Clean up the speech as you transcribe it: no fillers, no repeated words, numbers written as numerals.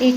1